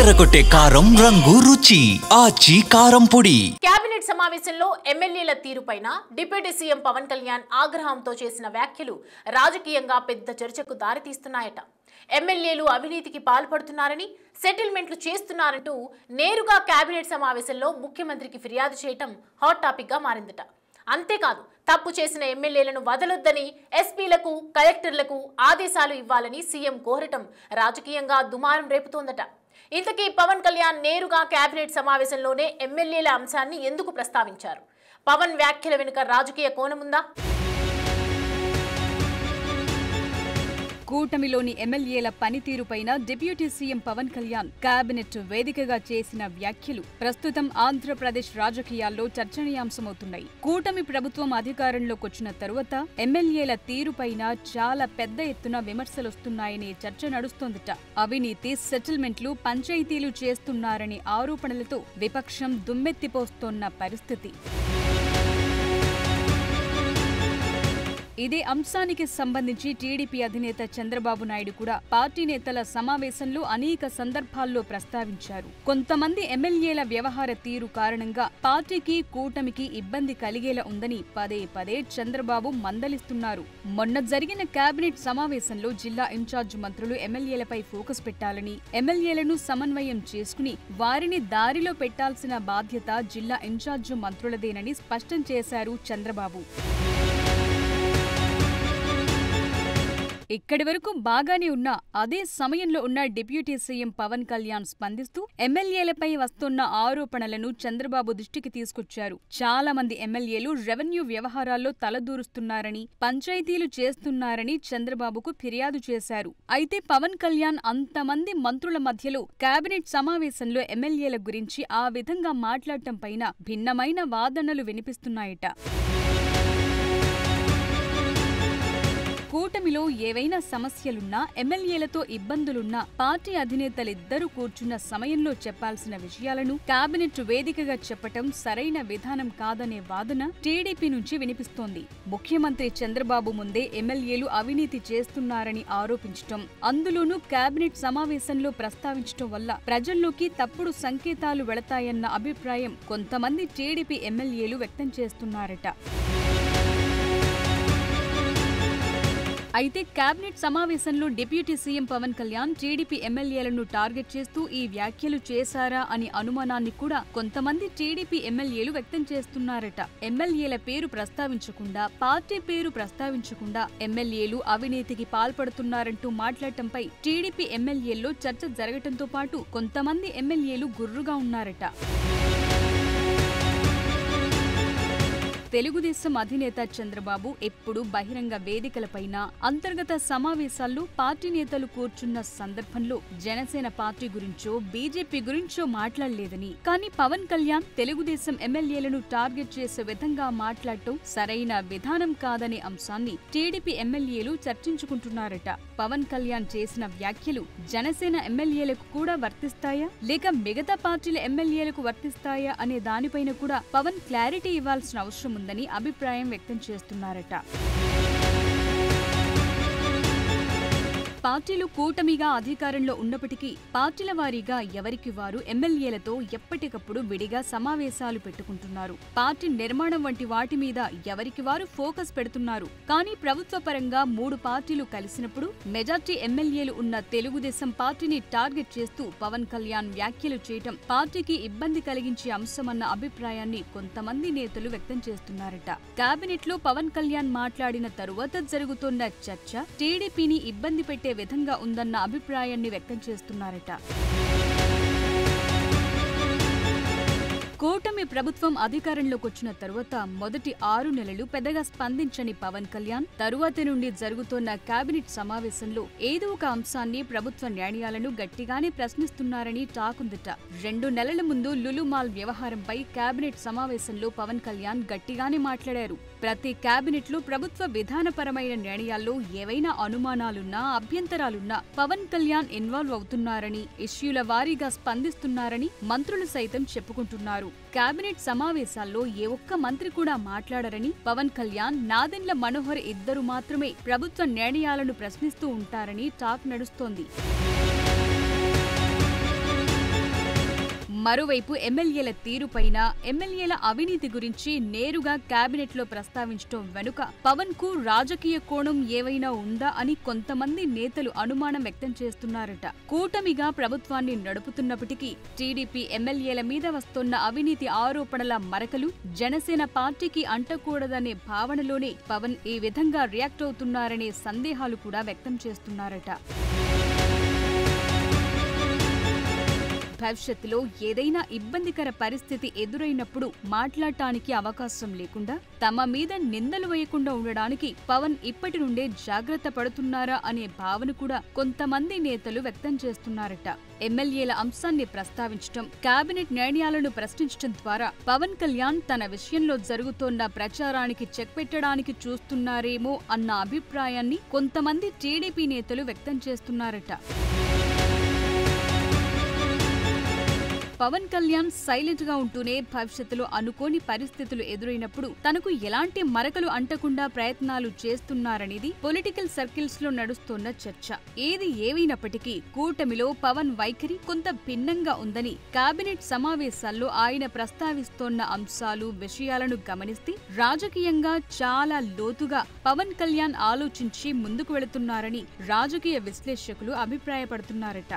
అదరగొట్టే కారం రంగు రుచి ఆచి కారం పొడి. కేబినెట్ సమావేశంలో ఎమ్మెల్యేల తీరుపైన డిప్యూటీ సీఎం పవన్ కళ్యాణ్ ఆగ్రహంతో చేసిన వ్యాఖ్యలు రాజకీయంగా పెద్ద చర్చకు దారితీస్తున్నాయట. ఎమ్మెల్యేలు అవినీతికి పాల్పడుతున్నారని, సెటిల్మెంట్లు చేస్తున్నారంటూ నేరుగా కేబినెట్ సమావేశంలో ముఖ్యమంత్రికి ఫిర్యాదు చేయటం హాట్ టాపిక్ గా మారిందట. అంతేకాదు, తప్పు చేసిన ఎమ్మెల్యేలను వదలొద్దని ఎస్పీలకు, కలెక్టర్లకు ఆదేశాలు ఇవ్వాలని సీఎం కోరటం రాజకీయంగా దుమారం రేపుతోందట. ఇంతకీ పవన్ కళ్యాణ్ నేరుగా కేబినెట్ సమావేశంలోనే ఎమ్మెల్యేల అంశాన్ని ఎందుకు ప్రస్తావించారు? పవన్ వ్యాఖ్యల వెనుక రాజకీయ కోణముందా? కూటమిలోని ఎమ్మెల్యేల పనితీరుపైన deputy CM Pawan Kalyan cabinet వేదికగా చేసిన వ్యాఖ్యలు ప్రస్తుతం ఆంధ్రప్రదేశ్ రాజకీయాల్లో చర్చనీయాంశమవుతున్నాయి. కూటమి ప్రభుత్వం అధికారంలోకొచ్చిన తరువాత ఎమ్మెల్యేల తీరుపైన చాలా పెద్ద ఎత్తున విమర్శలొస్తున్నాయనే చర్చ నడుస్తోందట. అవినీతి, సెటిల్మెంట్లు, పంచాయతీలు చేస్తున్నారనే ఆరోపణలతో విపక్షం దుమ్మెత్తిపోస్తోన్న పరిస్థితి. ఇదే అంశానికి సంబంధించి టీడీపీ అధినేత చంద్రబాబు నాయుడు కూడా పార్టీ నేతల సమావేశంలో అనేక సందర్భాల్లో ప్రస్తావించారు. కొంతమంది ఎమ్మెల్యేల వ్యవహార తీరు కారణంగా పార్టీకి, కూటమికి ఇబ్బంది కలిగేలా ఉందని పదే పదే చంద్రబాబు మందలిస్తున్నారు. మొన్న జరిగిన కేబినెట్ సమావేశంలో జిల్లా ఇన్ఛార్జ్ మంత్రులు ఎమ్మెల్యేలపై ఫోకస్ పెట్టాలని, ఎమ్మెల్యేలను సమన్వయం చేసుకుని వారిని దారిలో పెట్టాల్సిన బాధ్యత జిల్లా ఇన్ఛార్జ్ మంత్రులదేనని స్పష్టం చేశారు చంద్రబాబు. ఇక్కడి వరకు బాగానే ఉన్నా అదే సమయంలో ఉన్న డిప్యూటీ సీఎం పవన్ కళ్యాణ్ స్పందిస్తూ ఎమ్మెల్యేలపై వస్తున్న ఆరోపణలను చంద్రబాబు దృష్టికి తీసుకొచ్చారు. చాలా మంది ఎమ్మెల్యేలు రెవెన్యూ వ్యవహారాల్లో తలదూరుస్తున్నారని, పంచాయతీలు చేస్తున్నారని చంద్రబాబుకు ఫిర్యాదు చేశారు. అయితే పవన్ కళ్యాణ్ అంతమంది మంత్రుల మధ్యలో కేబినెట్ సమావేశంలో ఎమ్మెల్యేల గురించి ఆ విధంగా మాట్లాడటం పైన భిన్నమైన వాదనలు వినిపిస్తున్నాయట. కూటమిలో ఏవైనా సమస్యలున్నా, ఎమ్మెల్యేలతో ఇబ్బందులున్నా పార్టీ అధినేతలిద్దరూ కూర్చున్న సమయంలో చెప్పాల్సిన విషయాలను కేబినెట్ వేదికగా చెప్పటం సరైన విధానం కాదనే వాదన టీడీపీ నుంచి వినిపిస్తోంది. ముఖ్యమంత్రి చంద్రబాబు ముందే ఎమ్మెల్యేలు అవినీతి చేస్తున్నారని ఆరోపించటం, అందులోనూ కేబినెట్ సమావేశంలో ప్రస్తావించటం వల్ల ప్రజల్లోకి తప్పుడు సంకేతాలు వెళతాయన్న అభిప్రాయం కొంతమంది టీడీపీ ఎమ్మెల్యేలు వ్యక్తం చేస్తున్నారట. అయితే కేబినెట్ సమావేశంలో deputy CM Pawan Kalyan TDP ఎమ్మెల్యేలను టార్గెట్ చేస్తూ ఈ వ్యాఖ్యలు చేశారా అని అనుమానాన్ని కూడా కొంతమంది టీడీపీ ఎమ్మెల్యేలు వ్యక్తం చేస్తున్నారట. ఎమ్మెల్యేల పేరు ప్రస్తావించకుండా, పార్టీ పేరు ప్రస్తావించకుండా ఎమ్మెల్యేలు అవినీతికి పాల్పడుతున్నారంటూ మాట్లాడటంపై టీడీపీ ఎమ్మెల్యేల్లో చర్చ జరగటంతో పాటు కొంతమంది ఎమ్మెల్యేలు గుర్రుగా ఉన్నారట. తెలుగుదేశం అధినేత చంద్రబాబు ఎప్పుడు బహిరంగ వేదికలపైన, అంతర్గత సమావేశాల్లో పార్టీ నేతలు కూర్చున్న సందర్భంలో జనసేన పార్టీ గురించో, బీజేపీ గురించో మాట్లాడలేదని, కానీ పవన్ కళ్యాణ్ తెలుగుదేశం ఎమ్మెల్యేలను టార్గెట్ చేసే విధంగా మాట్లాడటం సరైన విధానం కాదనే అంశాన్ని టీడీపీ ఎమ్మెల్యేలు చర్చించుకుంటున్నారట. పవన్ కళ్యాణ్ చేసిన వ్యాఖ్యలు జనసేన ఎమ్మెల్యేలకు కూడా వర్తిస్తాయా, లేక మిగతా పార్టీల ఎమ్మెల్యేలకు వర్తిస్తాయా అనే దానిపైన కూడా పవన్ క్లారిటీ ఇవ్వాల్సిన అవసరం ఉందని అభిప్రాయం వ్యక్తం చేస్తున్నారట. పార్టీలు కూటమిగా అధికారంలో ఉన్నప్పటికీ పార్టీల వారీగా ఎవరికి వారు ఎమ్మెల్యేలతో ఎప్పటికప్పుడు విడిగా సమావేశాలు పెట్టుకుంటున్నారు. పార్టీ నిర్మాణం వంటి వాటి మీద ఎవరికి వారు ఫోకస్ పెడుతున్నారు. కానీ ప్రభుత్వ పరంగా 3 పార్టీలు కలిసినప్పుడు మెజార్టీ ఎమ్మెల్యేలు ఉన్న తెలుగుదేశం పార్టీని టార్గెట్ చేస్తూ పవన్ కళ్యాణ్ వ్యాఖ్యలు చేయటం పార్టీకి ఇబ్బంది కలిగించే అంశమన్న అభిప్రాయాన్ని కొంతమంది నేతలు వ్యక్తం చేస్తున్నారట. కేబినెట్ లో పవన్ కళ్యాణ్ మాట్లాడిన తరువాత జరుగుతున్న చర్చ టీడీపీని ఇబ్బంది పెట్టే విధంగా ఉందన్న అభిప్రాయాన్ని వ్యక్తం చేస్తున్నారట. కూటమి ప్రభుత్వం అధికారంలోకొచ్చిన తరువాత మొదటి 6 నెలలు పెద్దగా స్పందించని పవన్ కళ్యాణ్ తరువాతి నుండి జరుగుతోన్న కేబినెట్ సమావేశంలో ఏదో ఒక అంశాన్ని, ప్రభుత్వ నిర్ణయాలను గట్టిగానే ప్రశ్నిస్తున్నారని టాకుందట. 2 నెలల ముందు లులు మాల్ వ్యవహారంపై కేబినెట్ సమావేశంలో పవన్ కళ్యాణ్ గట్టిగానే మాట్లాడారు. ప్రతి కేబినెట్ లో ప్రభుత్వ విధానపరమైన నిర్ణయాల్లో ఏవైనా అనుమానాలున్నా, అభ్యంతరాలున్నా పవన్ కళ్యాణ్ ఇన్వాల్వ్ అవుతున్నారని, ఇష్యూల వారీగా స్పందిస్తున్నారని మంత్రులు సైతం చెప్పుకుంటున్నారు. కేబినెట్ సమావేశాల్లో ఏ ఒక్క మంత్రి కూడా మాట్లాడరని, పవన్ కళ్యాణ్, నాదెండ్ల మనోహర్ ఇద్దరు మాత్రమే ప్రభుత్వ నిర్ణయాలను ప్రశ్నిస్తూ ఉంటారని టాక్ నడుస్తోంది. మరోవైపు ఎమ్మెల్యేల తీరుపైన, ఎమ్మెల్యేల అవినీతి గురించి నేరుగా కేబినెట్ లో ప్రస్తావించడం వెనుక పవన్ కు రాజకీయ కోణం ఏవైనా ఉందా అని కొంతమంది నేతలు అనుమానం వ్యక్తం చేస్తున్నారట. కూటమిగా ప్రభుత్వాన్ని నడుపుతున్నప్పటికీ టీడీపీ ఎమ్మెల్యేల మీద వస్తున్న అవినీతి ఆరోపణల మరకలు జనసేన పార్టీకి అంటకూడదనే భావనలోనే పవన్ ఈ విధంగా రియాక్ట్ అవుతున్నారనే సందేహాలు కూడా వ్యక్తం చేస్తున్నారట. భవిష్యత్తులో ఏదైనా ఇబ్బందికర పరిస్థితి ఎదురైనప్పుడు మాట్లాడటానికి అవకాశం లేకుండా తమ మీద నిందలు వేయకుండా ఉండడానికి పవన్ ఇప్పటి నుండే జాగ్రత్త పడుతున్నారా అనే భావన కూడా కొంతమంది నేతలు వ్యక్తం చేస్తున్నారట. ఎమ్మెల్యేల అంశాన్ని ప్రస్తావించడం, కేబినెట్ నిర్ణయాలను ప్రశ్నించడం ద్వారా పవన్ కళ్యాణ్ తన విషయంలో జరుగుతోన్న ప్రచారానికి చెక్ పెట్టడానికి చూస్తున్నారేమో అన్న అభిప్రాయాన్ని కొంతమంది టీడీపీ నేతలు వ్యక్తం చేస్తున్నారట. పవన్ కళ్యాణ్ సైలెంట్ గా ఉంటూనే భవిష్యత్తులో అనుకోని పరిస్థితులు ఎదురైనప్పుడు తనకు ఎలాంటి మరకలు అంటకుండా ప్రయత్నాలు చేస్తున్నారనేది పొలిటికల్ సర్కిల్స్ లో నడుస్తోన్న చర్చ. ఏది ఏమైనప్పటికీ కూటమిలో పవన్ వైఖరి కొంత భిన్నంగా ఉందని కేబినెట్ సమావేశాల్లో ఆయన ప్రస్తావిస్తోన్న అంశాలు, విషయాలను గమనిస్తే రాజకీయంగా చాలా లోతుగా పవన్ కళ్యాణ్ ఆలోచించి ముందుకు వెళుతున్నారని రాజకీయ విశ్లేషకులు అభిప్రాయపడుతున్నారట.